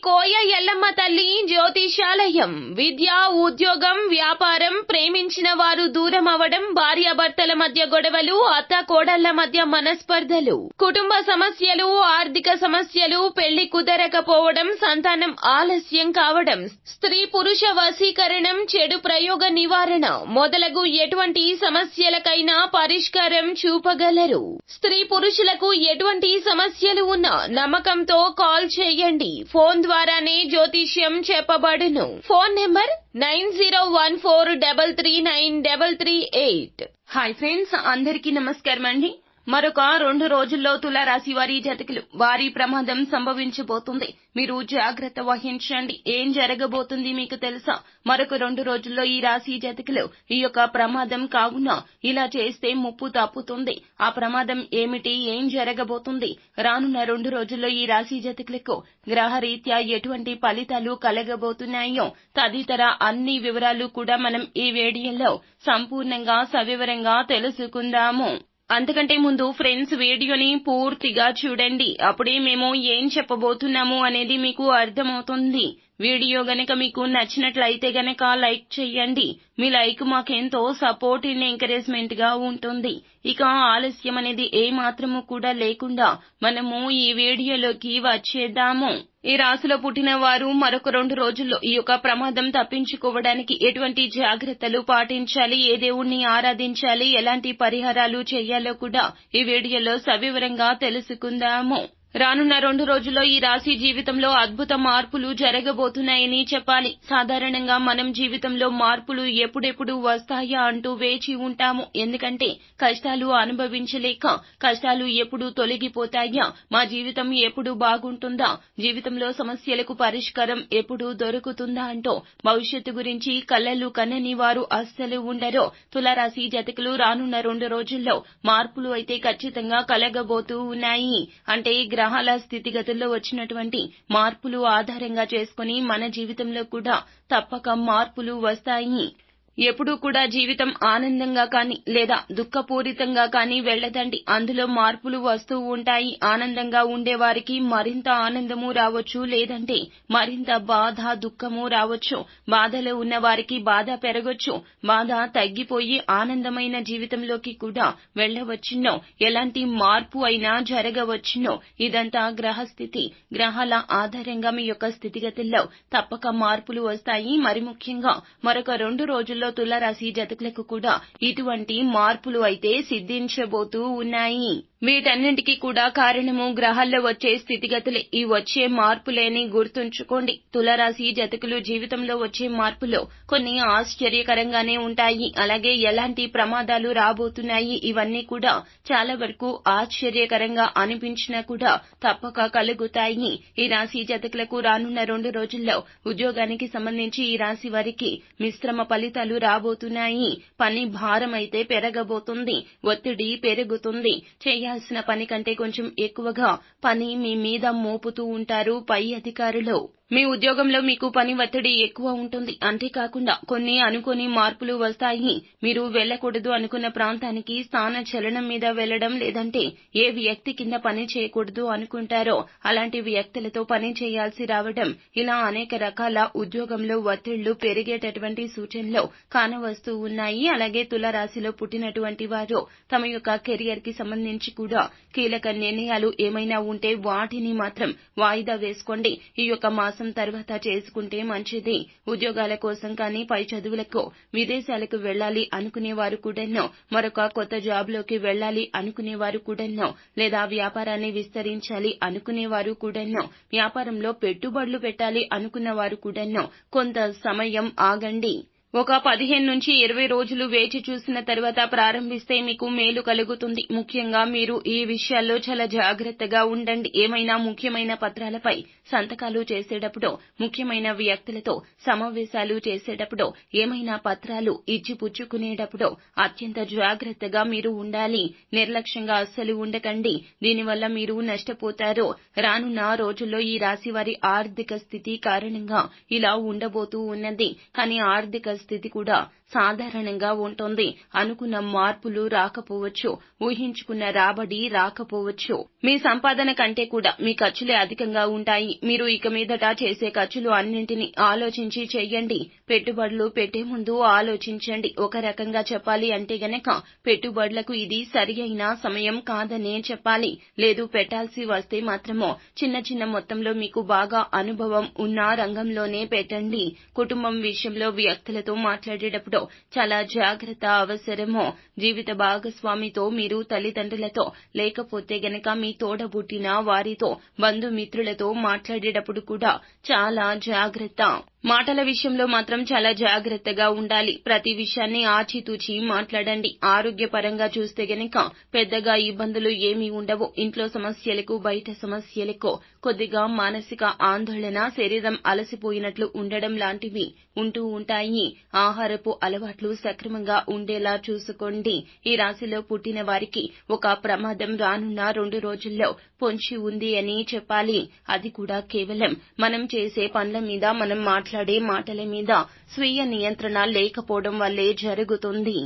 కోయ ఎల్లమ్మ తల్లి జ్యోతిషాలయం. విద్య, ఉద్యోగం, వ్యాపారం, ప్రేమించిన వారు దూరం అవడం, భార్యాభర్తల మధ్య గొడవలు, అత్త కోడళ్ల మధ్య మనస్పర్ధలు, కుటుంబ సమస్యలు, ఆర్థిక సమస్యలు, పెళ్లి కుదరకపోవడం, సంతానం ఆలస్యం కావడం, స్త్రీ పురుష వశీకరణం, చెడు ప్రయోగ నివారణ మొదలగు ఎటువంటి సమస్యలకైనా పరిష్కారం చూపగలరు. స్త్రీ పురుషులకు ఎటువంటి సమస్యలు ఉన్నా నమ్మకంతో కాల్ చేయండి. ఫోన్ ద్వారానే జ్యోతిష్యం చెప్పబడును. Phone number 9014339338. హాయ్ ఫ్రెండ్స్, అందరికీ నమస్కారం అండి. మరొక 2 రోజుల్లో తులారాశి వారి జాతకులు వారి ప్రమాదం సంభవించబోతుంది. మీరు జాగ్రత్త వహించండి. ఏం జరగబోతుంది మీకు తెలుసా? మరొక 2 రోజుల్లో ఈ రాశి జాతకులు ఈ యొక్క ప్రమాదం కావున ఇలా చేస్తే ముప్పు తప్పుతుంది. ఆ ప్రమాదం ఏమిటి? ఏం జరగబోతుంది? రానున్న 2 రోజుల్లో ఈ రాశి జాతకులకు గ్రహరీత్యా ఎటువంటి ఫలితాలు కలగబోతున్నాయో తదితర అన్ని వివరాలు కూడా మనం ఈ వీడియోలో సంపూర్ణంగా సవివరంగా తెలుసుకుందాము. అంతకంటే ముందు ఫ్రెండ్స్, వీడియోని పూర్తిగా చూడండి. అప్పుడే మేము ఏం చెప్పబోతున్నాము అనేది మీకు అర్థమవుతుంది. వీడియో గనక మీకు నచ్చినట్లయితే గనక లైక్ చేయండి. మీ లైక్ మాకెంతో సపోర్ట్ అండ్ ఎంకరేజ్మెంట్ గా ఉంటుంది. ఇక ఆలస్యం అనేది ఏ మాత్రము కూడా లేకుండా మనము ఈ వీడియోలోకి వచ్చేద్దాము. ఈ రాశిలో పుట్టిన వారు మరొక 2 రోజుల్లో ఈ యొక్క ప్రమాదం తప్పించుకోవడానికి ఎటువంటి జాగ్రత్తలు పాటించాలి, ఏ దేవుణ్ణి ఆరాధించాలి, ఎలాంటి పరిహారాలు చేయాలో కూడా ఈ వీడియోలో సవివరంగా తెలుసుకుందాము. రానున్న 2 రోజుల్లో ఈ రాశి జీవితంలో అద్భుత మార్పులు జరగబోతున్నాయని చెప్పాలి. సాధారణంగా మనం జీవితంలో మార్పులు ఎప్పుడెప్పుడు వస్తాయా అంటూ వేచి ఉంటాము. ఎందుకంటే కష్టాలు అనుభవించలేక, కష్టాలు ఎప్పుడు తొలగిపోతాయా, మా జీవితం ఎప్పుడు బాగుంటుందా, జీవితంలో సమస్యలకు పరిష్కారం ఎప్పుడు దొరుకుతుందా అంటూ భవిష్యత్తు గురించి కలలు కనని వారు అస్సలు ఉండరో. తులారాశి జాతకులు రానున్న 2 రోజుల్లో మార్పులు అయితే ఖచ్చితంగా కలగబోతూ ఉన్నాయి. అంటే గ్రహాల స్థితిగతుల్లో వచ్చినటువంటి మార్పులు ఆధారంగా చేసుకుని మన జీవితంలో కూడా తప్పక మార్పులు వస్తాయి. ఎప్పుడూ కూడా జీవితం ఆనందంగా కానీ లేదా దుఃఖపూరితంగా కానీ వెళ్లదండి. అందులో మార్పులు వస్తూ ఉంటాయి. ఆనందంగా ఉండేవారికి మరింత ఆనందము రావచ్చు, లేదంటే మరింత బాధ, దుఃఖము రావచ్చు. బాధలో ఉన్న వారికి బాధ పెరగొచ్చు, బాధ తగ్గిపోయి ఆనందమైన జీవితంలోకి కూడా వెళ్లవచ్చునో, ఎలాంటి మార్పు అయినా జరగవచ్చునో. ఇదంతా గ్రహస్థితి. గ్రహాల ఆధారంగా మీ యొక్క స్థితిగతుల్లో తప్పక మార్పులు వస్తాయి. మరి ముఖ్యంగా మరొక 2 రోజుల్లో తులారాశి జాతకులకు కూడా ఇటువంటి మార్పులు అయితే సిద్ధించబోతూ ఉన్నాయి. వీటన్నింటికీ కూడా కారణము గ్రహాల్లో వచ్చే స్థితిగతులే. ఈ వచ్చే మార్పులేని గుర్తుంచుకోండి. తులారాశి జాతకులు జీవితంలో వచ్చే మార్పులో కొన్ని ఆశ్చర్యకరంగానే ఉంటాయి. అలాగే ఎలాంటి ప్రమాదాలు రాబోతున్నాయి, ఇవన్నీ కూడా చాలా వరకు ఆశ్చర్యకరంగా అనిపించినా కూడా తప్పక కలుగుతాయి. ఈ రాశి జాతకులకు రానున్న 2 రోజుల్లో ఉద్యోగానికి సంబంధించి ఈ రాశి వారికి మిశ్రమ ఫలితాలు రాబోతున్నాయి. పని భారం అయితే పెరగబోతుంది, ఒత్తిడి పెరుగుతుంది. చేయాల్సిన పని కంటే కొంచెం ఎక్కువగా పని మీ మీద మోపుతూ ఉంటారు పై అధికారులు. మీ ఉద్యోగంలో మీకు పని ఒత్తిడి ఎక్కువ ఉంటుంది. అంతేకాకుండా కొన్ని అనుకోని మార్పులు వస్తాయి. మీరు వెళ్లకూడదు అనుకున్న ప్రాంతానికి స్థాన చలనం మీద వెళ్లడం, లేదంటే ఏ వ్యక్తి కింద పని చేయకూడదు అనుకుంటారో అలాంటి వ్యక్తులతో పని చేయాల్సి రావడం, ఇలా అనేక రకాల ఉద్యోగంలో ఒత్తిళ్లు పెరిగేటటువంటి సూచనలు కానవస్తూ ఉన్నాయి. అలాగే తులారాశిలో పుట్టినటువంటి వారు తమ యొక్క కెరియర్ కి సంబంధించి కూడా కీలక నిర్ణయాలు ఏమైనా ఉంటే వాటిని మాత్రం వాయిదా వేసుకోండి. ఈ యొక్క మాసం తర్వాత చేసుకుంటే మంచిది. ఉద్యోగాల కోసం కానీ, పై చదువులకు, విదేశాలకు వెళ్లాలి అనుకునేవారు కూడాను, మరొక కొత్త జాబ్ లోకి వెళ్లాలి అనుకునేవారు కూడాను, లేదా వ్యాపారాన్ని విస్తరించాలి అనుకునేవారు కూడాను, వ్యాపారంలో పెట్టుబడులు పెట్టాలి అనుకున్న వారు కూడాను కొంత సమయం ఆగండి. ఒక 15 నుంచి 20 రోజులు వేచి చూసిన తర్వాత ప్రారంభిస్తే మీకు మేలు కలుగుతుంది. ముఖ్యంగా మీరు ఈ విషయాల్లో చాలా జాగ్రత్తగా ఉండండి. ఏమైనా ముఖ్యమైన పత్రాలపై సంతకాలు చేసేటప్పుడు, ముఖ్యమైన వ్యక్తులతో సమావేశాలు చేసేటప్పుడు, ఏమైనా పత్రాలు ఇచ్చి పుచ్చుకునేటప్పుడు అత్యంత జాగ్రత్తగా మీరు ఉండాలి. నిర్లక్ష్యంగా అస్సలు ఉండకండి. దీనివల్ల మీరు నష్టపోతారు. రానున్న రోజుల్లో ఈ రాశి వారి ఆర్థిక స్థితి కారణంగా ఇలా ఉండబోతూ ఉన్నది. కానీ ఆర్థిక స్థితి కూడా సాధారణంగా ఉంటుంది. అనుకున్న మార్పులు రాకపోవచ్చు, ఊహించుకున్న రాబడి రాకపోవచ్చు. మీ సంపాదన కంటే కూడా మీ ఖర్చులే అధికంగా ఉంటాయి. మీరు ఇక మీదట చేసే ఖర్చులు అన్నింటినీ ఆలోచించి చెయ్యండి. పెట్టుబడులు పెట్టే ముందు ఆలోచించండి. ఒక రకంగా చెప్పాలి అంటే గనక పెట్టుబడులకు ఇది సరి అయిన సమయం కాదనే చెప్పాలి. లేదు పెట్టాల్సి వస్తే మాత్రమో చిన్న మొత్తంలో మీకు బాగా అనుభవం ఉన్న రంగంలోనే పెట్టండి. కుటుంబం విషయంలో వ్యక్తులతో మాట్లాడేటప్పుడు చాలా జాగ్రత్త అవసరమో. జీవిత భాగస్వామితో, మీరు తల్లిదండ్రులతో, లేకపోతే గనక మీ తోడబుట్టిన వారితో, బంధుమిత్రులతో మాట్లాడేటప్పుడు కూడా చాలా జాగ్రత్త. మాటల విషయంలో మాత్రం చాలా జాగ్రత్తగా ఉండాలి. ప్రతి విషయాన్ని ఆచితూచి మాట్లాడండి. ఆరోగ్యపరంగా చూస్తే గనక పెద్దగా ఇబ్బందులు ఏమీ ఉండవు. ఇంట్లో సమస్యలకు, బయట సమస్యలకు కొద్దిగా మానసిక ఆందోళన, శరీరం అలసిపోయినట్లు ఉండడం లాంటివి ఉంటూ ఉంటాయి. ఆహారపు అలవాట్లు సక్రమంగా ఉండేలా చూసుకోండి. ఈ రాశిలో పుట్టిన వారికి ఒక ప్రమాదం రానున్న 2 రోజుల్లో పొంచి ఉంది అని చెప్పాలి. అది కూడా కేవలం మనం చేసే పనుల మీద, మనం మాట్లాడే మాటల మీద స్వీయ నియంత్రణ లేకపోవడం వల్లే జరుగుతుంది.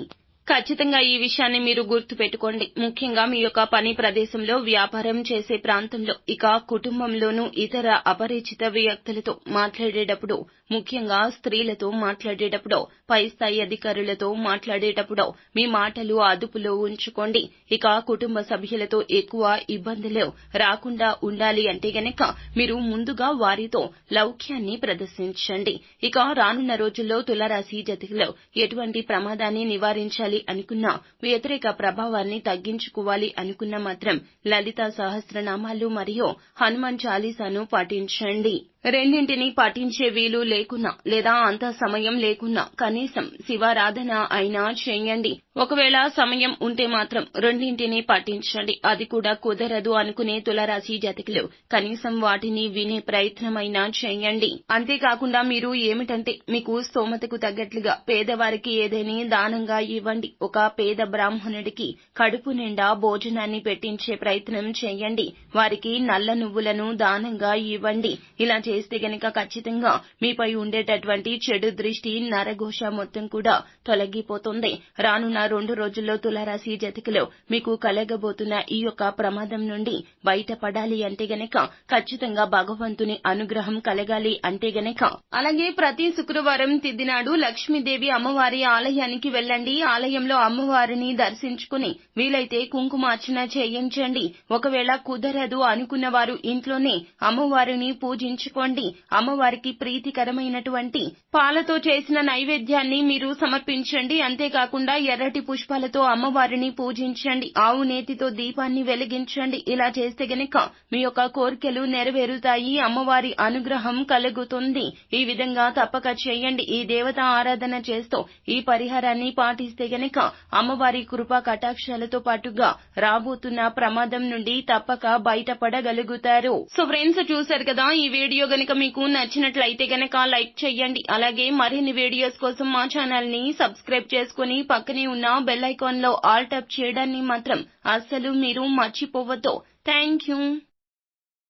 ఖచ్చితంగా ఈ విషయాన్ని మీరు గుర్తు పెట్టుకోండి. ముఖ్యంగా మీ యొక్క పని ప్రదేశంలో, వ్యాపారం చేసే ప్రాంతంలో, ఇక కుటుంబంలోనూ ఇతర అపరిచిత వ్యక్తులతో మాట్లాడేటప్పుడు, ముఖ్యంగా స్త్రీలతో మాట్లాడేటప్పుడు, పై స్థాయి అధికారులతో మాట్లాడేటప్పుడు మీ మాటలు అదుపులో ఉంచుకోండి. ఇక కుటుంబ సభ్యులతో ఎక్కువ ఇబ్బందులు రాకుండా ఉండాలి అంటే గనక మీరు ముందుగా వారితో లౌక్యాన్ని ప్రదర్శించండి. ఇక రానున్న రోజుల్లో తులారాశి జాతకులు ఎటువంటి ప్రమాదాన్ని నివారించాలి అనుకున్నా, వ్యతిరేక ప్రభావాన్ని తగ్గించుకోవాలి అనుకున్నా మాత్రం లలితా సహస్రనామాలు మరియు హనుమాన్ చాలీసాను పాటించండి. రెండింటినీ పాటించే వీలు లేకున్నా, లేదా అంత సమయం లేకున్నా కనీసం శివారాధన అయినా చేయండి. ఒకవేళ సమయం ఉంటే మాత్రం రెండింటినీ పాటించండి. అది కూడా కుదరదు అనుకునే తులారాశి జాతకులు కనీసం వాటిని వినే ప్రయత్నమైనా చేయండి. అంతేకాకుండా మీరు ఏమిటంటే మీకు స్తోమతకు తగ్గట్లుగా పేదవారికి ఏదైనా దానంగా ఇవ్వండి. ఒక పేద బ్రాహ్మణుడికి కడుపు నిండా భోజనాన్ని పెట్టించే ప్రయత్నం చేయండి. వారికి నల్ల నువ్వులను దానంగా ఇవ్వండి. ఇలా చేస్తే గనక ఖచ్చితంగా మీపై ఉండేటటువంటి చెడు దృష్టి, నరఘోష మొత్తం కూడా తొలగిపోతుంది. రానున్న 2 రోజుల్లో తులారాశి జాతకులు మీకు కలగబోతున్న ఈ యొక్క ప్రమాదం నుండి బయటపడాలి అంటే గనక ఖచ్చితంగా భగవంతుని అనుగ్రహం కలగాలి అంటే గనక అలాగే ప్రతి శుక్రవారం తిథి నాడు లక్ష్మీదేవి అమ్మవారి ఆలయానికి వెళ్ళండి. ఆలయంలో అమ్మవారిని దర్శించుకుని వీలైతే కుంకుమార్చన చేయించండి. ఒకవేళ కుదరదు అనుకున్న వారు ఇంట్లోనే అమ్మవారిని పూజించుకోండి. అమ్మవారికి ప్రీతికరమైనటువంటి పాలతో చేసిన నైవేద్యాన్ని మీరు సమర్పించండి. అంతేకాకుండా ఎర్రటి పుష్పాలతో అమ్మవారిని పూజించండి. ఆవు నేతితో దీపాన్ని వెలిగించండి. ఇలా చేస్తే గనక మీ యొక్క కోరికలు నెరవేరుతాయి. అమ్మవారి అనుగ్రహం కలుగుతుంది. ఈ విధంగా తప్పక చేయండి. ఈ దేవత ఆరాధన చేస్తూ ఈ పరిహారాన్ని పాటిస్తే గనక అమ్మవారి కృపా కటాక్షాలతో పాటుగా రాబోతున్న ప్రమాదం నుండి తప్పక బయటపడగలుగుతారు. సో ఫ్రెండ్స్, చూశారు కదా, ఈ వీడియో గనక మీకు నచ్చినట్లయితే గనక లైక్ చేయండి. అలాగే మరిన్ని వీడియోస్ కోసం మా ఛానల్ ని సబ్స్క్రైబ్ చేసుకుని పక్కనే ఉన్న బెల్ ఐకాన్ లో ఆల్ టాప్ చేయడాన్ని మాత్రం అస్సలు మీరు మర్చిపోవద్దు. థాంక్యూ.